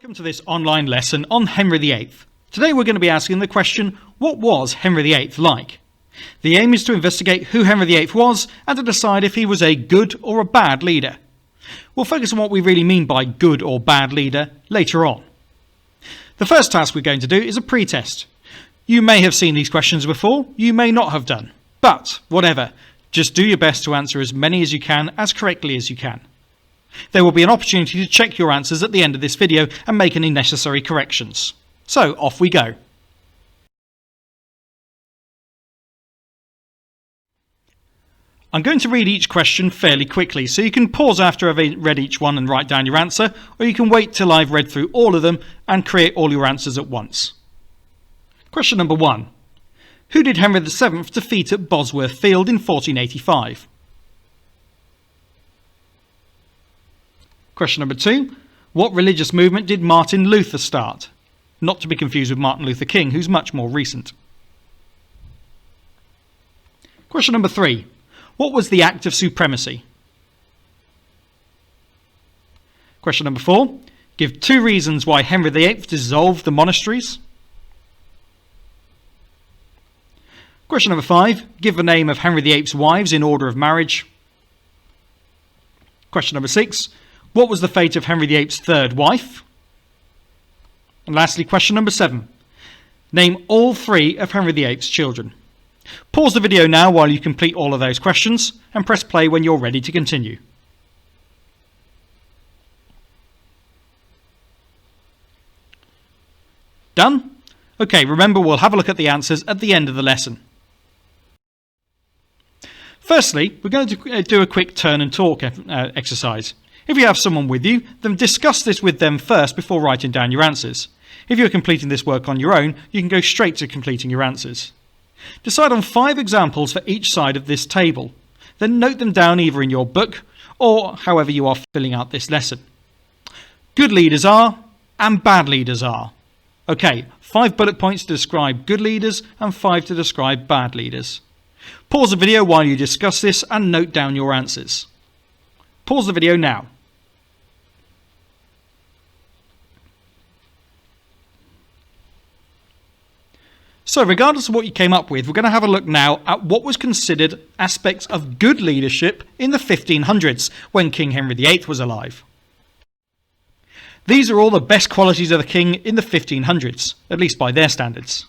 Welcome to this online lesson on Henry VIII. Today we're going to be asking the question, what was Henry VIII like? The aim is to investigate who Henry VIII was and to decide if he was a good or a bad leader. We'll focus on what we really mean by good or bad leader later on. The first task we're going to do is a pre-test. You may have seen these questions before, you may not have done, but whatever, just do your best to answer as many as you can as correctly as you can. There will be an opportunity to check your answers at the end of this video and make any necessary corrections. So off we go. I'm going to read each question fairly quickly, so you can pause after I've read each one and write down your answer, or you can wait till I've read through all of them and create all your answers at once. Question number 1. Who did Henry VII defeat at Bosworth Field in 1485? Question number 2. What religious movement did Martin Luther start? Not to be confused with Martin Luther King, who's much more recent. Question number 3. What was the Act of Supremacy? Question number 4. Give 2 reasons why Henry VIII dissolved the monasteries. Question number 5. Give the name of Henry VIII's wives in order of marriage. Question number 6. What was the fate of Henry VIII's third wife? And lastly, question number 7. Name all 3 of Henry VIII's children. Pause the video now while you complete all of those questions and press play when you're ready to continue. Done? Okay, remember we'll have a look at the answers at the end of the lesson. Firstly, we're going to do a quick turn and talk exercise. If you have someone with you, then discuss this with them first before writing down your answers. If you're completing this work on your own, you can go straight to completing your answers. Decide on 5 examples for each side of this table. Then note them down either in your book or however you are filling out this lesson. Good leaders are, and bad leaders are. Okay, 5 bullet points to describe good leaders and 5 to describe bad leaders. Pause the video while you discuss this and note down your answers. Pause the video now. So regardless of what you came up with, we're going to have a look now at what was considered aspects of good leadership in the 1500s when King Henry VIII was alive. These are all the best qualities of the king in the 1500s, at least by their standards.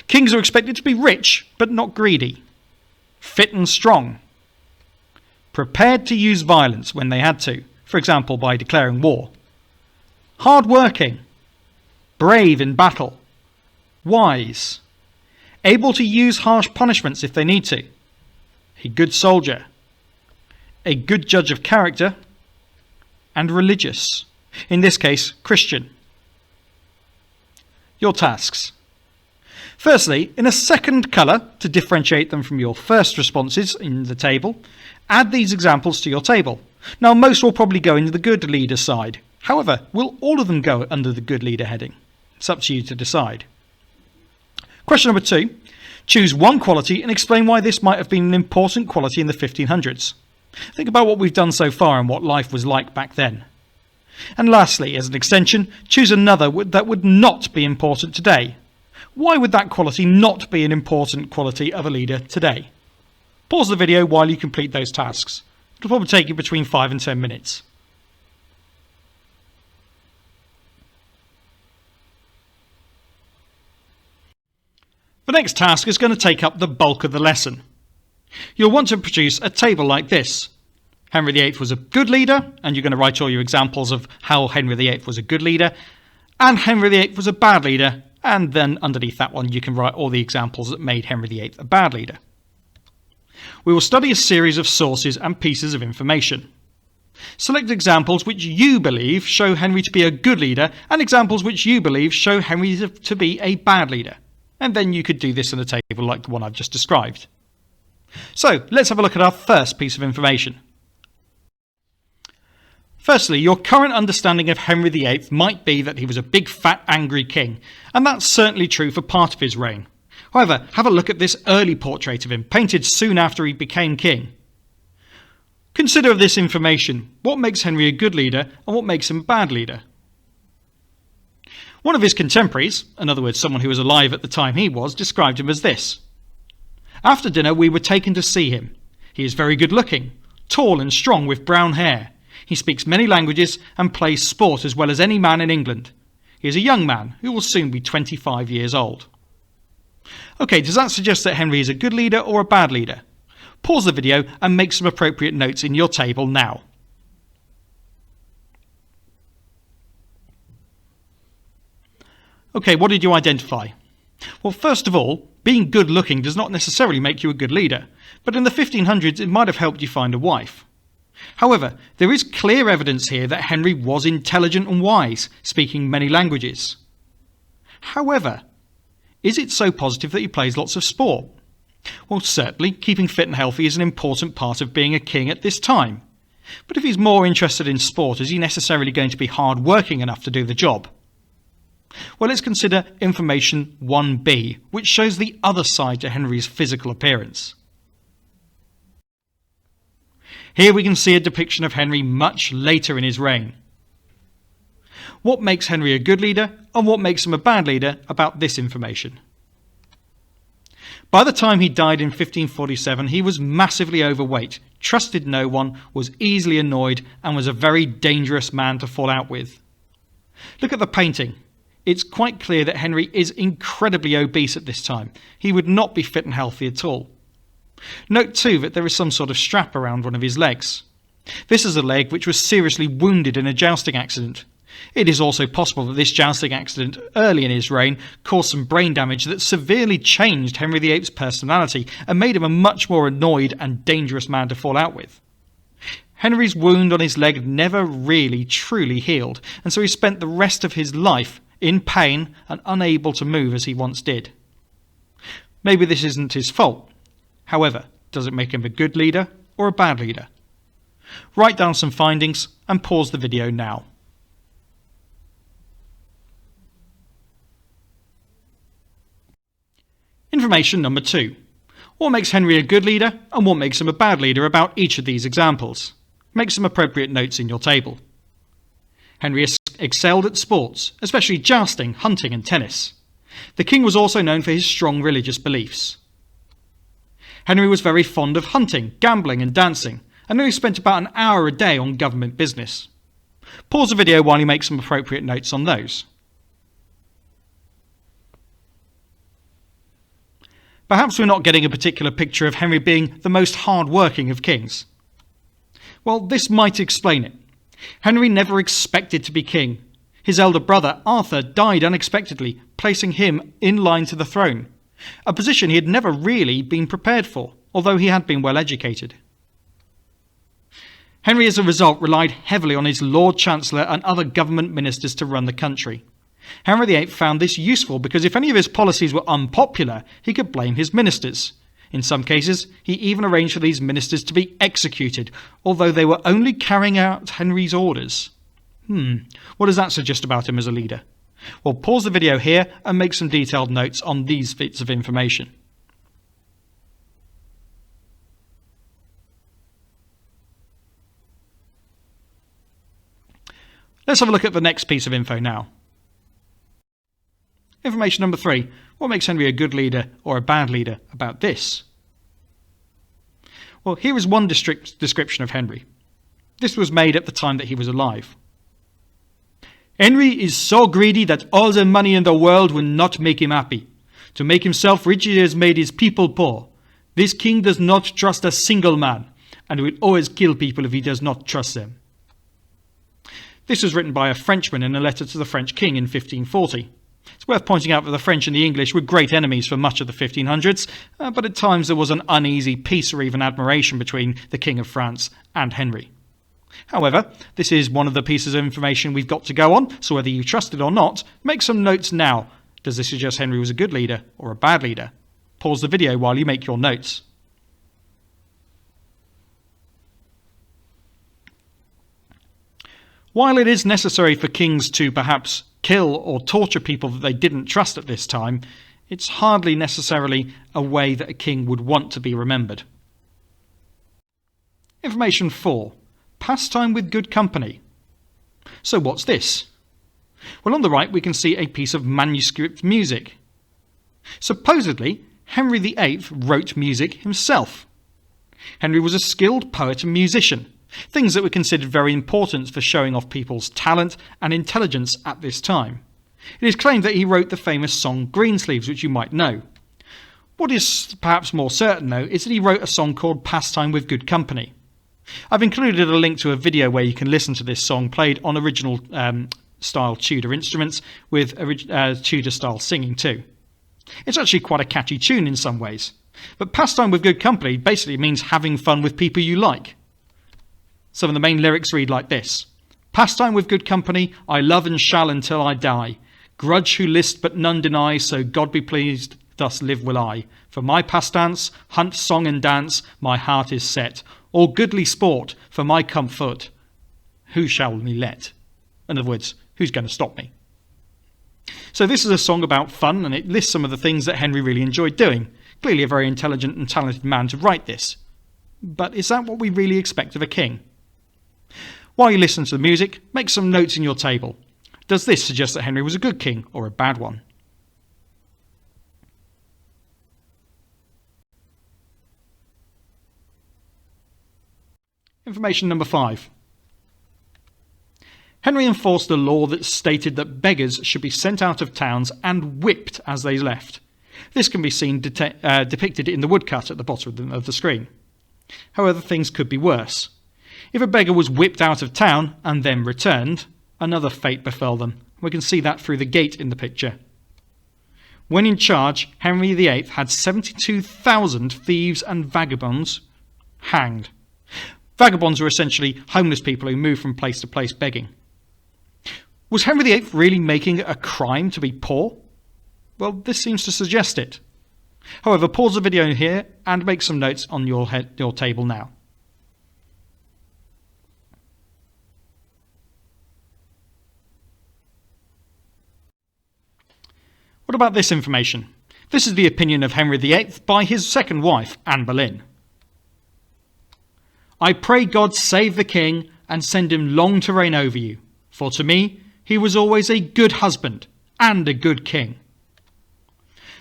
Kings are expected to be rich, but not greedy. Fit and strong. Prepared to use violence when they had to, for example by declaring war. Hard-working. Brave in battle. Wise. Able to use harsh punishments if they need to. A good soldier. A good judge of character. And religious. In this case, Christian. Your tasks. Firstly, in a second colour, to differentiate them from your first responses in the table, add these examples to your table. Now, most will probably go into the good leader side. However, will all of them go under the good leader heading? It's up to you to decide. Question number 2. Choose one quality and explain why this might have been an important quality in the 1500s. Think about what we've done so far and what life was like back then. And lastly, as an extension, choose another that would not be important today. Why would that quality not be an important quality of a leader today? Pause the video while you complete those tasks. It'll probably take you between 5 and 10 minutes. The next task is going to take up the bulk of the lesson. You'll want to produce a table like this. Henry VIII was a good leader, and you're going to write all your examples of how Henry VIII was a good leader, and Henry VIII was a bad leader, and then underneath that one you can write all the examples that made Henry VIII a bad leader. We will study a series of sources and pieces of information. Select examples which you believe show Henry to be a good leader and examples which you believe show Henry to be a bad leader. And then you could do this in a table like the one I've just described. So let's have a look at our first piece of information. Firstly, your current understanding of Henry VIII might be that he was a big, fat, angry king, and that's certainly true for part of his reign. However, have a look at this early portrait of him, painted soon after he became king. Consider this information. What makes Henry a good leader and what makes him a bad leader? One of his contemporaries, in other words someone who was alive at the time he was, described him as this. After dinner we were taken to see him. He is very good looking, tall and strong with brown hair. He speaks many languages and plays sport as well as any man in England. He is a young man who will soon be 25 years old. Okay, does that suggest that Henry is a good leader or a bad leader? Pause the video and make some appropriate notes in your table now. Okay, what did you identify? Well, first of all, being good looking does not necessarily make you a good leader, but in the 1500s it might have helped you find a wife. However, there is clear evidence here that Henry was intelligent and wise, speaking many languages. However, is it so positive that he plays lots of sport? Well, certainly, keeping fit and healthy is an important part of being a king at this time. But if he's more interested in sport, is he necessarily going to be hard working enough to do the job? Well, let's consider information 1b, which shows the other side to Henry's physical appearance. Here we can see a depiction of Henry much later in his reign. What makes Henry a good leader and what makes him a bad leader about this information? By the time he died in 1547, he was massively overweight, trusted no one, was easily annoyed, and was a very dangerous man to fall out with. Look at the painting. It's quite clear that Henry is incredibly obese at this time. He would not be fit and healthy at all. Note too that there is some sort of strap around one of his legs. This is a leg which was seriously wounded in a jousting accident. It is also possible that this jousting accident early in his reign caused some brain damage that severely changed Henry VIII's personality and made him a much more annoyed and dangerous man to fall out with. Henry's wound on his leg never really truly healed, and so he spent the rest of his life in pain and unable to move as he once did. Maybe this isn't his fault. However, does it make him a good leader or a bad leader? Write down some findings and pause the video now. Information number 2. What makes Henry a good leader and what makes him a bad leader about each of these examples? Make some appropriate notes in your table. Henry excelled at sports, especially jousting, hunting and tennis. The king was also known for his strong religious beliefs. Henry was very fond of hunting, gambling and dancing, and only spent about an hour a day on government business. Pause the video while you make some appropriate notes on those. Perhaps we're not getting a particular picture of Henry being the most hard-working of kings. Well, this might explain it. Henry never expected to be king. His elder brother, Arthur, died unexpectedly, placing him in line to the throne, a position he had never really been prepared for, although he had been well educated. Henry, as a result, relied heavily on his Lord Chancellor and other government ministers to run the country. Henry VIII found this useful because if any of his policies were unpopular, he could blame his ministers. In some cases, he even arranged for these ministers to be executed, although they were only carrying out Henry's orders. What does that suggest about him as a leader? Well, pause the video here and make some detailed notes on these bits of information. Let's have a look at the next piece of info now. Information number 3. What makes Henry a good leader or a bad leader about this? Well, here is one description of Henry. This was made at the time that he was alive. Henry is so greedy that all the money in the world will not make him happy. To make himself rich, he has made his people poor. This king does not trust a single man, and will always kill people if he does not trust them. This was written by a Frenchman in a letter to the French king in 1540. It's worth pointing out that the French and the English were great enemies for much of the 1500s, but at times there was an uneasy peace or even admiration between the King of France and Henry. However, this is one of the pieces of information we've got to go on, so whether you trust it or not, make some notes now. Does this suggest Henry was a good leader or a bad leader? Pause the video while you make your notes. While it is necessary for kings to perhaps kill or torture people that they didn't trust at this time, it's hardly necessarily a way that a king would want to be remembered. Information 4. Pastime with good company. So what's this? Well, on the right we can see a piece of manuscript music. Supposedly, Henry VIII wrote music himself. Henry was a skilled poet and musician, things that were considered very important for showing off people's talent and intelligence at this time. It is claimed that he wrote the famous song Greensleeves, which you might know. What is perhaps more certain, though, is that he wrote a song called Pastime with Good Company. I've included a link to a video where you can listen to this song played on original style Tudor instruments with Tudor style singing too. It's actually quite a catchy tune in some ways, but Pastime with Good Company basically means having fun with people you like. Some of the main lyrics read like this: Pastime with good company, I love and shall until I die. Grudge who list but none deny, so God be pleased, thus live will I. For my pastance, hunt, song and dance, my heart is set. All goodly sport, for my comfort, who shall me let? In other words, who's going to stop me? So this is a song about fun, and it lists some of the things that Henry really enjoyed doing. Clearly a very intelligent and talented man to write this. But is that what we really expect of a king? While you listen to the music, make some notes in your table. Does this suggest that Henry was a good king or a bad one? Information number 5. Henry enforced a law that stated that beggars should be sent out of towns and whipped as they left. This can be seen depicted in the woodcut at the bottom of the screen. However, things could be worse. If a beggar was whipped out of town and then returned, another fate befell them. We can see that through the gate in the picture. When in charge, Henry VIII had 72,000 thieves and vagabonds hanged. Vagabonds are essentially homeless people who move from place to place begging. Was Henry VIII really making it a crime to be poor? Well, this seems to suggest it. However, pause the video here and make some notes on your table now. What about this information? This is the opinion of Henry VIII by his second wife, Anne Boleyn. I pray God save the king and send him long to reign over you, for to me he was always a good husband and a good king.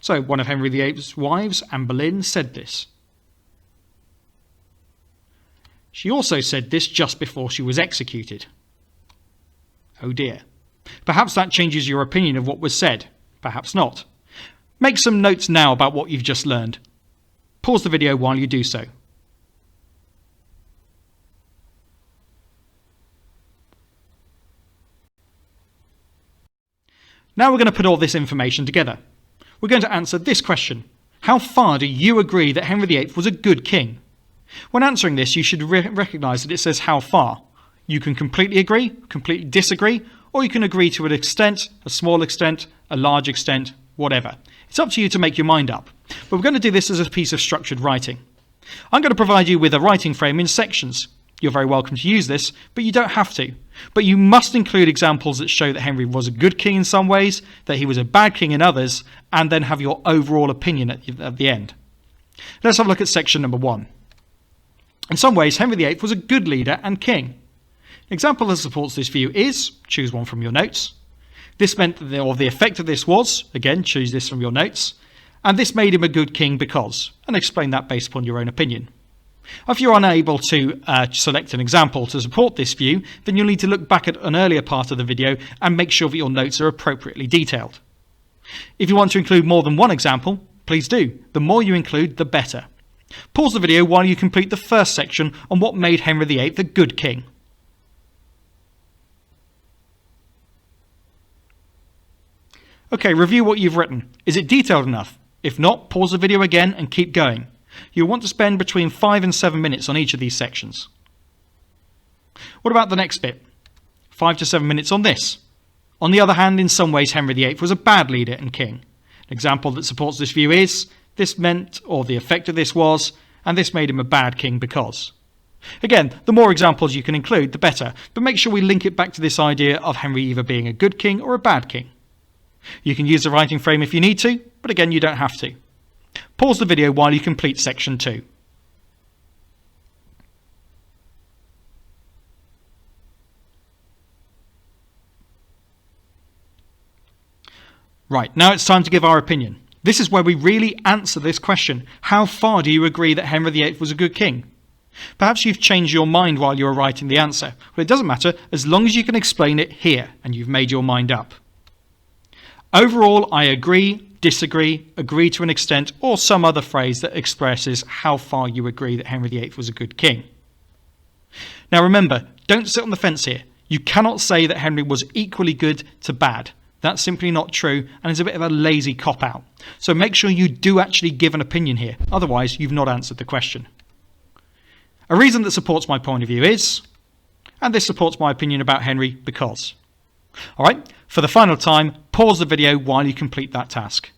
So one of Henry VIII's wives, Anne Boleyn, said this. She also said this just before she was executed. Oh dear. Perhaps that changes your opinion of what was said. Perhaps not. Make some notes now about what you've just learned. Pause the video while you do so. Now we're going to put all this information together. We're going to answer this question. How far do you agree that Henry VIII was a good king? When answering this, you should recognise that it says how far. You can completely agree, completely disagree, or you can agree to an extent, a small extent, a large extent, whatever. It's up to you to make your mind up. But we're going to do this as a piece of structured writing. I'm going to provide you with a writing frame in sections. You're very welcome to use this, but you don't have to. But you must include examples that show that Henry was a good king in some ways, that he was a bad king in others, and then have your overall opinion at the end. Let's have a look at section number 1. In some ways, Henry VIII was a good leader and king. An example that supports this view is, choose one from your notes. This meant that the effect of this was, again, choose this from your notes, and this made him a good king because, and explain that based upon your own opinion. If you're unable to select an example to support this view, then you'll need to look back at an earlier part of the video and make sure that your notes are appropriately detailed. If you want to include more than one example, please do. The more you include, the better. Pause the video while you complete the first section on what made Henry VIII a good king. Okay, review what you've written. Is it detailed enough? If not, pause the video again and keep going. You'll want to spend between 5 and 7 minutes on each of these sections. What about the next bit? 5 to 7 minutes on this. On the other hand, in some ways Henry VIII was a bad leader and king. An example that supports this view is, this meant, or the effect of this was, and this made him a bad king because. Again, the more examples you can include, the better, but make sure we link it back to this idea of Henry either being a good king or a bad king. You can use the writing frame if you need to, but again, you don't have to. Pause the video while you complete section 2. Right, now it's time to give our opinion. This is where we really answer this question. How far do you agree that Henry VIII was a good king? Perhaps you've changed your mind while you were writing the answer. Well, it doesn't matter as long as you can explain it here and you've made your mind up. Overall, I agree, disagree, agree to an extent, or some other phrase that expresses how far you agree that Henry VIII was a good king. Now remember, don't sit on the fence here. You cannot say that Henry was equally good to bad. That's simply not true and is a bit of a lazy cop-out. So make sure you do actually give an opinion here. Otherwise, you've not answered the question. A reason that supports my point of view is, and this supports my opinion about Henry because. Alright, for the final time, pause the video while you complete that task.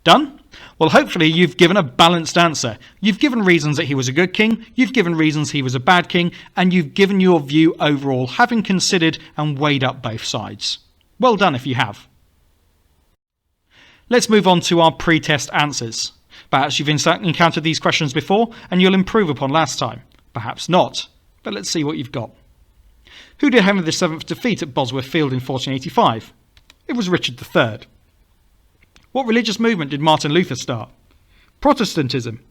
Done? Well, hopefully you've given a balanced answer. You've given reasons that he was a good king, you've given reasons he was a bad king, and you've given your view overall, having considered and weighed up both sides. Well done if you have. Let's move on to our pre-test answers. Perhaps you've encountered these questions before and you'll improve upon last time. Perhaps not, but let's see what you've got. Who did Henry VII defeat at Bosworth Field in 1485? It was Richard III. What religious movement did Martin Luther start? Protestantism.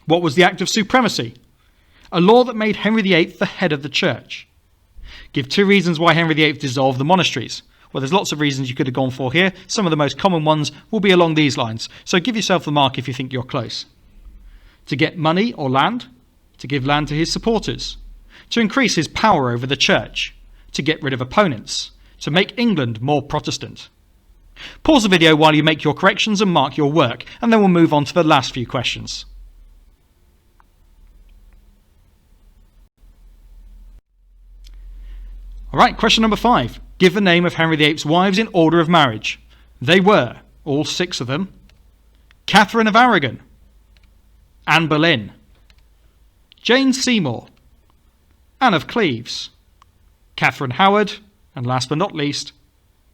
What was the Act of Supremacy? A law that made Henry VIII the head of the church. Give 2 reasons why Henry VIII dissolved the monasteries. Well, there's lots of reasons you could have gone for here. Some of the most common ones will be along these lines, so give yourself the mark if you think you're close. To get money or land, to give land to his supporters, to increase his power over the church, to get rid of opponents, to make England more Protestant. Pause the video while you make your corrections and mark your work, and then we'll move on to the last few questions. Alright, question number 5. Give the name of Henry VIII's wives in order of marriage. They were, all 6 of them, Catherine of Aragon, Anne Boleyn, Jane Seymour, Anne of Cleves, Catherine Howard, and last but not least,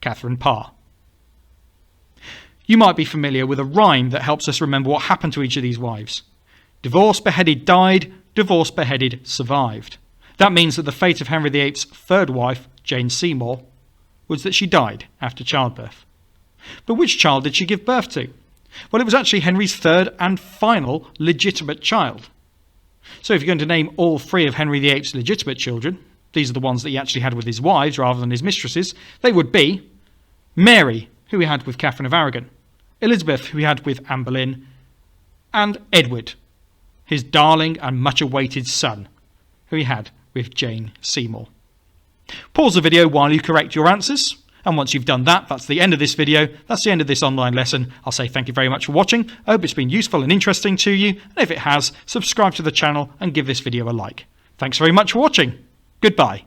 Catherine Parr. You might be familiar with a rhyme that helps us remember what happened to each of these wives. Divorced, beheaded, died. Divorced, beheaded, survived. That means that the fate of Henry VIII's 3rd wife, Jane Seymour, was that she died after childbirth. But which child did she give birth to? Well, it was actually Henry's 3rd and final legitimate child. So if you're going to name all 3 of Henry VIII's legitimate children, these are the ones that he actually had with his wives rather than his mistresses, they would be Mary, who he had with Catherine of Aragon, Elizabeth, who he had with Anne Boleyn, and Edward, his darling and much-awaited son, who he had with Jane Seymour. Pause the video while you correct your answers, and once you've done that, that's the end of this video, that's the end of this online lesson. I'll say thank you very much for watching. I hope it's been useful and interesting to you, and if it has, subscribe to the channel and give this video a like. Thanks very much for watching. Goodbye.